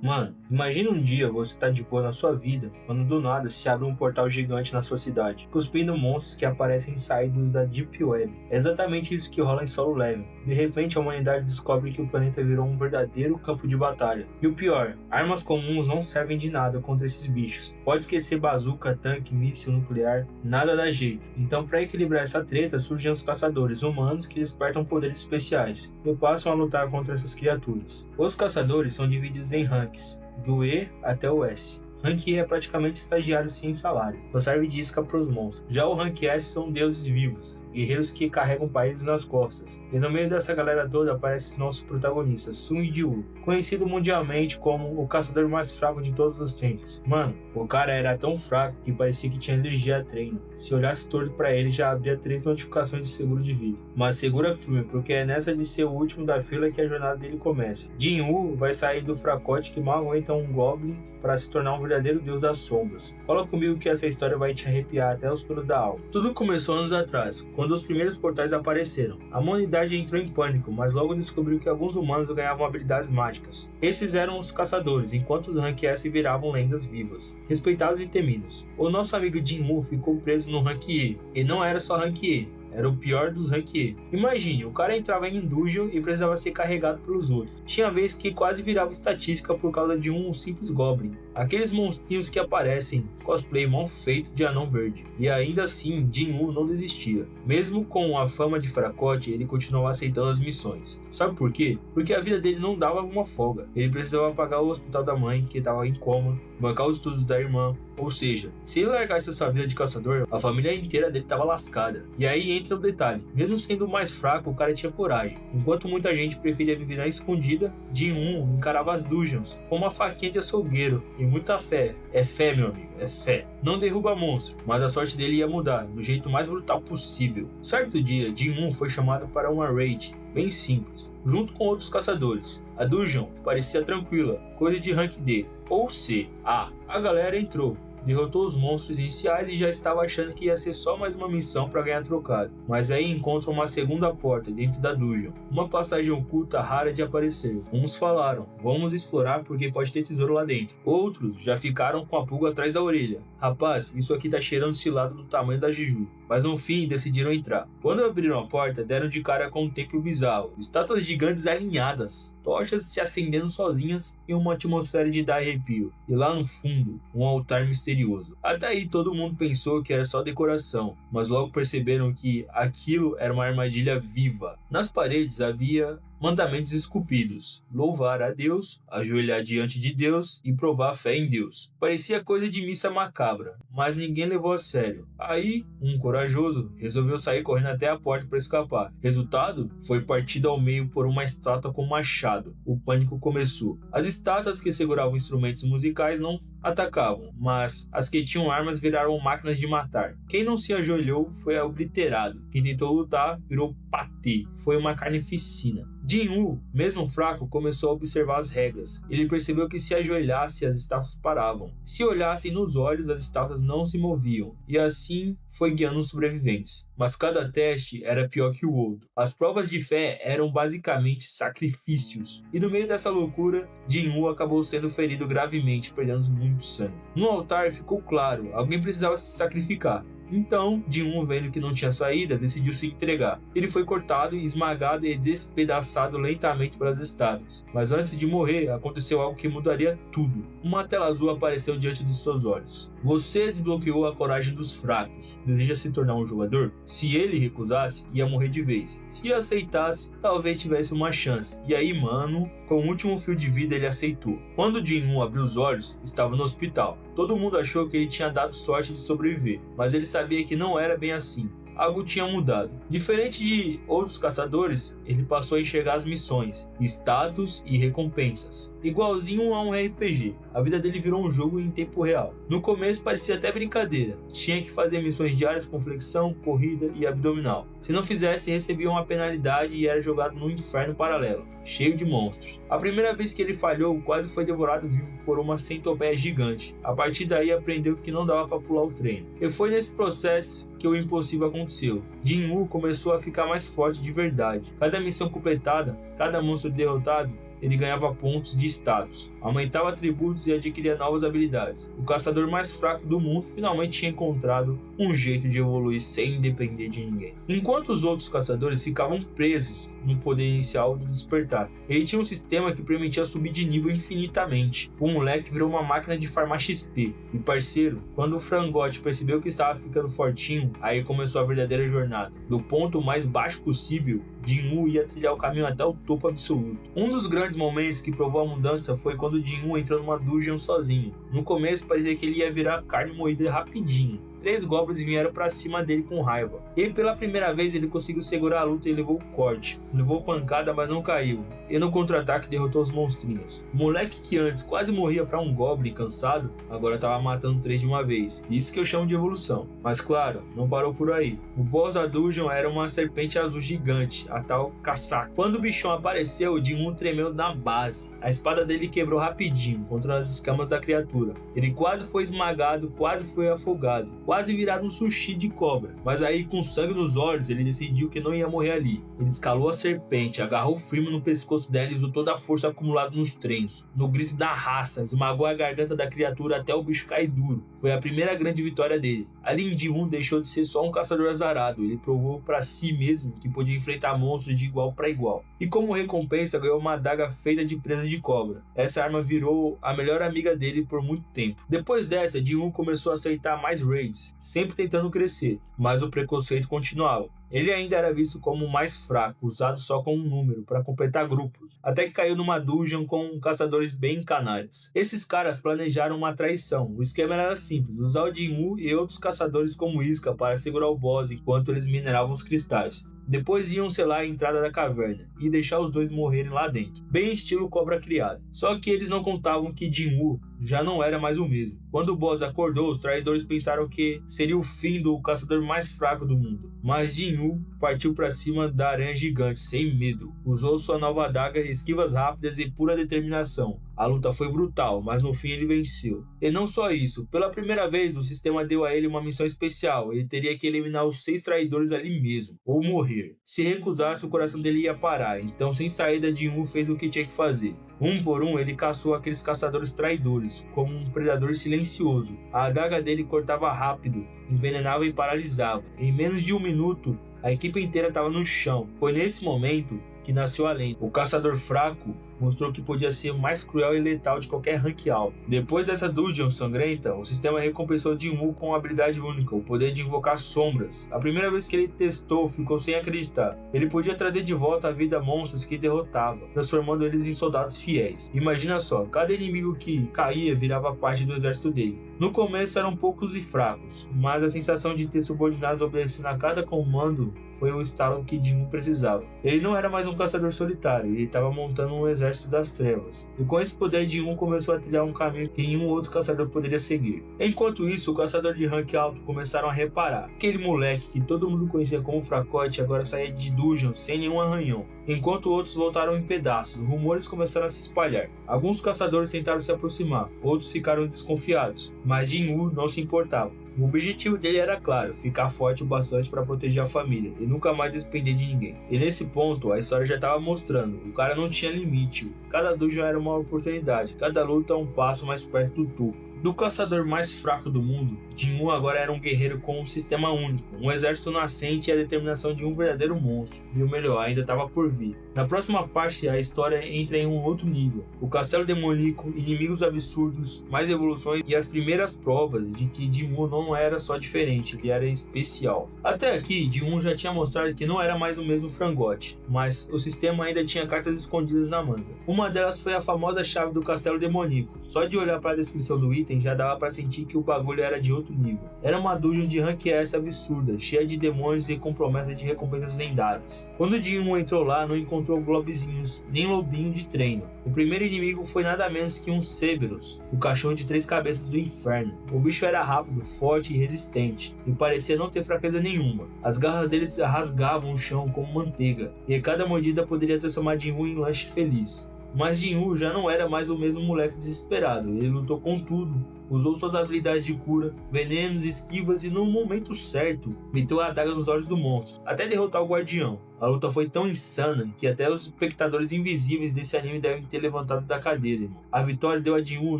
Mano, imagina um dia você tá de boa na sua vida, quando do nada se abre um portal gigante na sua cidade, cuspindo monstros que aparecem saídos da Deep Web. É exatamente isso que rola em Solo Leveling. De repente a humanidade descobre que o planeta virou um verdadeiro campo de batalha. E o pior, armas comuns não servem de nada contra esses bichos. Pode esquecer bazuca, tanque, míssil nuclear, nada dá jeito. Então para equilibrar essa treta surgem os caçadores humanos que despertam poderes especiais e passam a lutar contra essas criaturas. Os caçadores são divididos em ranks, do E até o S. Rank E é praticamente estagiário sem salário, só serve de isca pros monstros. Já o Rank S são deuses vivos, guerreiros que carregam países nas costas. E no meio dessa galera toda aparece nosso protagonista, Sun Ji-woo, conhecido mundialmente como o caçador mais fraco de todos os tempos. Mano, o cara era tão fraco que parecia que tinha alergia a treino. Se olhasse torto pra ele, já abria 3 notificações de seguro de vida. Mas segura firme, porque é nessa de ser o último da fila que a jornada dele começa. Jin-woo vai sair do fracote que mal aguenta um Goblin para se tornar um verdadeiro deus das sombras. Cola comigo que essa história vai te arrepiar até os pelos da alma. Tudo começou anos atrás, quando os primeiros portais apareceram. A humanidade entrou em pânico, mas logo descobriu que alguns humanos ganhavam habilidades mágicas. Esses eram os caçadores, enquanto os Rank S viravam lendas vivas, respeitados e temidos. O nosso amigo Jin-woo ficou preso no Rank E, e não era só Rank E. Era o pior dos Rank E. Imagine, o cara entrava em dungeon e precisava ser carregado pelos outros. Tinha vez que quase virava estatística por causa de um simples Goblin. Aqueles monstrinhos que aparecem, cosplay mal feito de anão verde. E ainda assim, Jin-woo não desistia. Mesmo com a fama de fracote, ele continuava aceitando as missões. Sabe por quê? Porque a vida dele não dava uma folga. Ele precisava pagar o hospital da mãe, que estava em coma, bancar os estudos da irmã. Ou seja, se ele largasse essa vida de caçador, a família inteira dele estava lascada. E aí entra o detalhe, mesmo sendo o mais fraco, o cara tinha coragem. Enquanto muita gente preferia viver na escondida, Jin-woo encarava as dungeons com uma faquinha de açougueiro e muita fé. É fé, meu amigo, é fé. Não derruba monstro, mas a sorte dele ia mudar, do jeito mais brutal possível. Certo dia, Jin-woo foi chamado para uma raid, bem simples, junto com outros caçadores. A dungeon parecia tranquila, coisa de rank D ou C. A galera entrou, derrotou os monstros iniciais e já estava achando que ia ser só mais uma missão para ganhar trocado. Mas aí encontra uma segunda porta dentro da dungeon, uma passagem oculta rara de aparecer. Uns falaram, vamos explorar porque pode ter tesouro lá dentro. Outros já ficaram com a pulga atrás da orelha. Rapaz, isso aqui tá cheirando cilado do tamanho da Juju. Mas no fim decidiram entrar. Quando abriram a porta, deram de cara com um templo bizarro, estátuas gigantes alinhadas, tochas se acendendo sozinhas e uma atmosfera de dar arrepio. E lá no fundo, um altar misterioso. Até aí todo mundo pensou que era só decoração, mas logo perceberam que aquilo era uma armadilha viva. Nas paredes havia mandamentos esculpidos: louvar a Deus, ajoelhar diante de Deus e provar fé em Deus. Parecia coisa de missa macabra, mas ninguém levou a sério. Aí, um corajoso resolveu sair correndo até a porta para escapar. Resultado? Foi partido ao meio por uma estátua com machado. O pânico começou. As estátuas que seguravam instrumentos musicais não atacavam, mas as que tinham armas viraram máquinas de matar. Quem não se ajoelhou foi obliterado. Quem tentou lutar virou patê. Foi uma carnificina. Jin-woo, mesmo fraco, começou a observar as regras. Ele percebeu que se ajoelhasse, as estátuas paravam. Se olhassem nos olhos, as estátuas não se moviam. E assim foi guiando os sobreviventes. Mas cada teste era pior que o outro. As provas de fé eram basicamente sacrifícios. E no meio dessa loucura, Jin-woo acabou sendo ferido gravemente, perdendo muito sangue. No altar ficou claro, alguém precisava se sacrificar. Então, Jin-woo, vendo que não tinha saída, decidiu se entregar. Ele foi cortado, esmagado e despedaçado lentamente pelas estátuas. Mas antes de morrer, aconteceu algo que mudaria tudo. Uma tela azul apareceu diante dos seus olhos. Você desbloqueou a coragem dos fracos. Deseja se tornar um jogador? Se ele recusasse, ia morrer de vez. Se aceitasse, talvez tivesse uma chance. E aí, mano, com o último fio de vida ele aceitou. Quando Jin-woo abriu os olhos, estava no hospital. Todo mundo achou que ele tinha dado sorte de sobreviver, mas ele sabia que não era bem assim. Algo tinha mudado. Diferente de outros caçadores, ele passou a enxergar as missões, status e recompensas. Igualzinho a um RPG, a vida dele virou um jogo em tempo real. No começo parecia até brincadeira. Tinha que fazer missões diárias com flexão, corrida e abdominal. Se não fizesse, recebia uma penalidade e era jogado num inferno paralelo, cheio de monstros. A primeira vez que ele falhou, quase foi devorado vivo por uma centopeia gigante. A partir daí aprendeu que não dava para pular o treino. E foi nesse processo que o impossível aconteceu. Jin-woo começou a ficar mais forte de verdade. Cada missão completada, cada monstro derrotado, ele ganhava pontos de status, aumentava atributos e adquiria novas habilidades. O caçador mais fraco do mundo finalmente tinha encontrado um jeito de evoluir sem depender de ninguém. Enquanto os outros caçadores ficavam presos no poder inicial do despertar, ele tinha um sistema que permitia subir de nível infinitamente. O moleque virou uma máquina de farmar XP. E parceiro, quando o frangote percebeu que estava ficando fortinho, aí começou a verdadeira jornada. Do ponto mais baixo possível, Jin-Woo ia trilhar o caminho até o topo absoluto. Um dos grandes momentos que provou a mudança foi quando Jin-Woo entrou numa dungeon sozinho. No começo parecia que ele ia virar carne moída rapidinho. 3 goblins vieram pra cima dele com raiva. E pela primeira vez ele conseguiu segurar a luta e levou o corte. Levou pancada, mas não caiu. E no contra-ataque derrotou os monstrinhos. O moleque que antes quase morria pra um goblin cansado, agora tava matando 3 de uma vez. Isso que eu chamo de evolução. Mas claro, não parou por aí. O boss da dungeon era uma serpente azul gigante, a tal Kasaka. Quando o bichão apareceu, o Jin-Woo tremeu na base. A espada dele quebrou rapidinho contra as escamas da criatura. Ele quase foi esmagado, quase foi afogado. Quase virado um sushi de cobra. Mas aí, com sangue nos olhos, ele decidiu que não ia morrer ali. Ele escalou a serpente, agarrou firme no pescoço dela e usou toda a força acumulada nos treinos. No grito da raça, esmagou a garganta da criatura até o bicho cair duro. Foi a primeira grande vitória dele. Ali, Jin-Woo deixou de ser só um caçador azarado. Ele provou para si mesmo que podia enfrentar monstros de igual para igual. E como recompensa, ganhou uma adaga feita de presa de cobra. Essa arma virou a melhor amiga dele por muito tempo. Depois dessa, Jin-Woo começou a aceitar mais raids, sempre tentando crescer, mas o preconceito continuava. Ele ainda era visto como o mais fraco, usado só como um número, para completar grupos, até que caiu numa dungeon com caçadores bem canalhas. Esses caras planejaram uma traição. O esquema era simples, usar o Jin-Woo e outros caçadores como isca para segurar o boss enquanto eles mineravam os cristais. Depois iam selar a entrada da caverna e deixar os dois morrerem lá dentro, bem estilo cobra criada. Só que eles não contavam que Jin-Woo já não era mais o mesmo. Quando o boss acordou, os traidores pensaram que seria o fim do caçador mais fraco do mundo. Mas Jin-Woo partiu para cima da aranha gigante sem medo. Usou sua nova adaga, esquivas rápidas e pura determinação. A luta foi brutal, mas no fim ele venceu. E não só isso, pela primeira vez o sistema deu a ele uma missão especial. Ele teria que eliminar os 6 traidores ali mesmo, ou morrer. Se recusasse, o coração dele ia parar. Então, sem saída, Jin-Woo fez o que tinha que fazer. Um por um, ele caçou aqueles caçadores traidores, como um predador silencioso. A adaga dele cortava rápido, envenenava e paralisava. Em menos de 1 minuto, a equipe inteira estava no chão. Foi nesse momento que nasceu a lenda. O caçador fraco mostrou que podia ser o mais cruel e letal de qualquer rank alto. Depois dessa dungeon sangrenta, o sistema recompensou Jin-Woo com uma habilidade única, o poder de invocar sombras. A primeira vez que ele testou, ficou sem acreditar. Ele podia trazer de volta à vida monstros que derrotava, transformando eles em soldados fiéis. Imagina só, cada inimigo que caía virava parte do exército dele. No começo eram poucos e fracos, mas a sensação de ter subordinados obedecendo a cada comando foi o estalo que Jin-Woo precisava. Ele não era mais um caçador solitário, ele estava montando um exército das trevas. E com esse poder, Jin-Woo começou a trilhar um caminho que nenhum outro caçador poderia seguir. Enquanto isso, o caçador de rank alto começaram a reparar. Aquele moleque que todo mundo conhecia como fracote agora saía de dungeon sem nenhum arranhão. Enquanto outros voltaram em pedaços, rumores começaram a se espalhar. Alguns caçadores tentaram se aproximar, outros ficaram desconfiados, mas Jin-Woo não se importava. O objetivo dele era claro, ficar forte o bastante para proteger a família e nunca mais depender de ninguém. E nesse ponto, a história já estava mostrando, o cara não tinha limite. Cada dungeon era uma oportunidade, cada luta um passo mais perto do topo. Do caçador mais fraco do mundo, Jin-Woo agora era um guerreiro com um sistema único, um exército nascente e a determinação de um verdadeiro monstro. E o melhor, ainda estava por vir. Na próxima parte, a história entra em um outro nível. O castelo demoníaco, inimigos absurdos, mais evoluções e as primeiras provas de que Jin-Woo não era só diferente, ele era especial. Até aqui, Jin-Woo já tinha mostrado que não era mais o mesmo frangote, mas o sistema ainda tinha cartas escondidas na manga. Uma delas foi a famosa chave do castelo demoníaco. Só de olhar para a descrição do item, já dava para sentir que o bagulho era de outro nível. Era uma dungeon de rank S absurda, cheia de demônios e com promessa de recompensas lendárias. Quando Jin-Woo entrou lá, não encontrou globzinhos, nem lobinho de treino. O primeiro inimigo foi nada menos que um Cerberus, o cachorro de 3 cabeças do inferno. O bicho era rápido, forte e resistente, e parecia não ter fraqueza nenhuma. As garras dele rasgavam o chão como manteiga, e cada mordida poderia transformar Jin-Woo em lanche feliz. Mas Jin-Woo já não era mais o mesmo moleque desesperado, ele lutou com tudo usou suas habilidades de cura, venenos, esquivas e no momento certo, meteu a adaga nos olhos do monstro, até derrotar o guardião. A luta foi tão insana que até os espectadores invisíveis desse anime devem ter levantado da cadeira, irmão. A vitória deu a Jin-Woo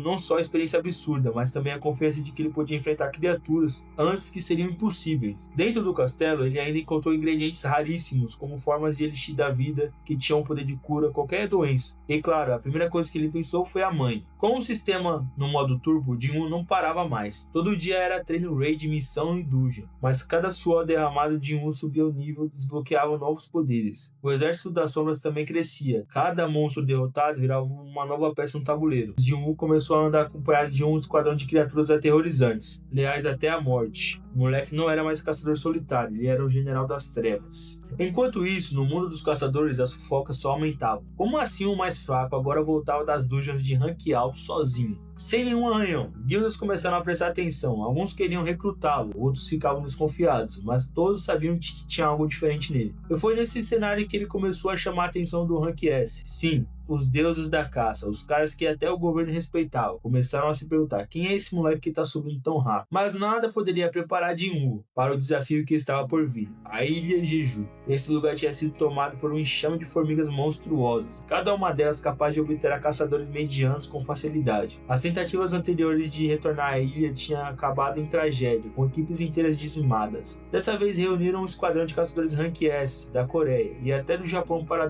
não só a experiência absurda, mas também a confiança de que ele podia enfrentar criaturas antes que seriam impossíveis. Dentro do castelo, ele ainda encontrou ingredientes raríssimos, como formas de elixir da vida que tinham o poder de cura a qualquer doença. E claro, a primeira coisa que ele pensou foi a mãe. Com o sistema no modo turbo, Jin-Woo não parava mais. Todo dia era treino raid, missão e dungeon, mas cada suor derramado de Jin-Woo subia o nível e desbloqueava novos poderes. O exército das sombras também crescia. Cada monstro derrotado virava uma nova peça no tabuleiro. Jin-Woo começou a andar acompanhado de um esquadrão de criaturas aterrorizantes, leais até a morte. O moleque não era mais caçador solitário, ele era o general das trevas. Enquanto isso, no mundo dos caçadores, as fofocas só aumentavam. Como assim o mais fraco agora voltava das dungeons de rank alto sozinho? Sem nenhum arranhão, guildas começaram a prestar atenção. Alguns queriam recrutá-lo, outros ficavam desconfiados, mas todos sabiam que tinha algo diferente nele. E foi nesse cenário que ele começou a chamar a atenção do Rank S. Sim, os deuses da caça, os caras que até o governo respeitava, começaram a se perguntar: quem é esse moleque que tá subindo tão rápido? Mas nada poderia preparar Jin-Woo para o desafio que estava por vir, a Ilha Jeju. Esse lugar tinha sido tomado por um enxame de formigas monstruosas, cada uma delas capaz de obliterar caçadores medianos com facilidade. As tentativas anteriores de retornar à ilha tinham acabado em tragédia, com equipes inteiras dizimadas. Dessa vez reuniram um esquadrão de caçadores Rank S da Coreia e até do Japão para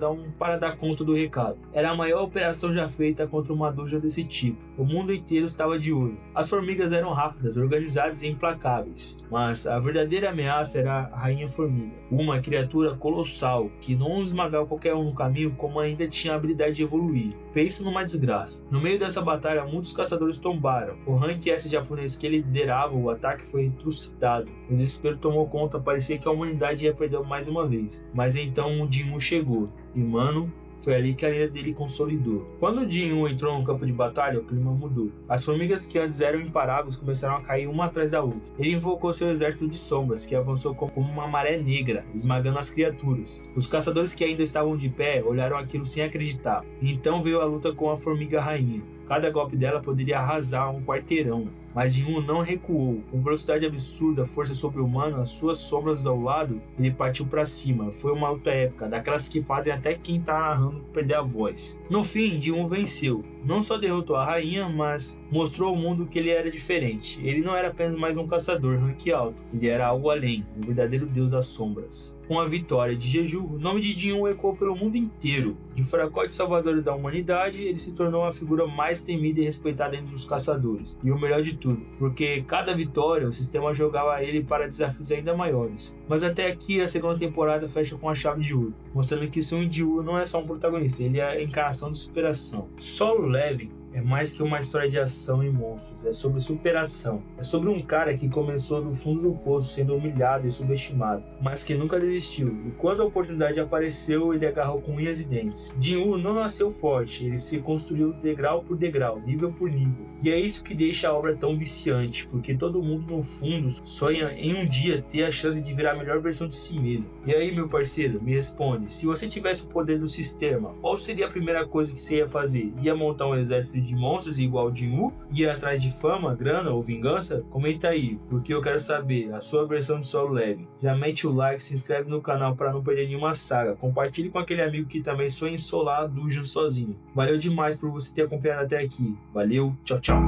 dar conta do recado. Era a maior operação já feita contra uma dungeon desse tipo. O mundo inteiro estava de olho. As formigas eram rápidas, organizadas e implacáveis, mas a verdadeira ameaça era a Rainha Formiga, uma criatura colossal que não esmagava qualquer um no caminho, como ainda tinha a habilidade de evoluir. Pensa numa desgraça. No meio dessa batalha, muitos caçadores tombaram. O Rank S japonês que liderava o ataque foi trucidado. O desespero tomou conta, parecia que a humanidade ia perder mais uma vez. Mas então o Jin-Woo chegou, e mano, foi ali que a lenda dele consolidou. Quando o Jin-Woo entrou no campo de batalha, o clima mudou. As formigas que antes eram imparáveis começaram a cair uma atrás da outra. Ele invocou seu exército de sombras, que avançou como uma maré negra, esmagando as criaturas. Os caçadores que ainda estavam de pé olharam aquilo sem acreditar. E então veio a luta com a formiga rainha. Cada golpe dela poderia arrasar um quarteirão, mas Jin-Woo não recuou. Com velocidade absurda, força sobre-humana, as suas sombras ao lado, ele partiu para cima. Foi uma luta épica, daquelas que fazem até quem tá narrando perder a voz. No fim, Jin-Woo venceu. Não só derrotou a rainha, mas mostrou ao mundo que ele era diferente. Ele não era apenas mais um caçador rank alto, ele era algo além, um verdadeiro deus das sombras. Com a vitória de Jeju, o nome de Jin-Woo ecoou pelo mundo inteiro. De fracote salvador da humanidade, ele se tornou a figura mais temida e respeitada entre os caçadores. E o melhor de tudo, porque cada vitória o sistema jogava ele para desafios ainda maiores. Mas até aqui a segunda temporada fecha com a chave de ouro, mostrando que Sung Ji-woo não é só um protagonista, ele é a encarnação de superação. Solo Leveling é mais que uma história de ação e monstros, é sobre superação. É sobre um cara que começou do fundo do poço sendo humilhado e subestimado, mas que nunca desistiu. E quando a oportunidade apareceu, ele agarrou com unhas e dentes. Jin-Woo não nasceu forte, ele se construiu degrau por degrau, nível por nível. E é isso que deixa a obra tão viciante, porque todo mundo no fundo sonha em um dia ter a chance de virar a melhor versão de si mesmo. E aí, meu parceiro, me responde, se você tivesse o poder do sistema, qual seria a primeira coisa que você ia fazer? Ia montar um exército de monstros igual Jin-Woo? Ia atrás de fama, grana ou vingança? Comenta aí, porque eu quero saber a sua versão de Solo Leveling. Já mete o like, se inscreve no canal para não perder nenhuma saga. Compartilhe com aquele amigo que também sonha em solar a dungeon sozinho. Valeu demais por você ter acompanhado até aqui. Valeu, tchau, tchau.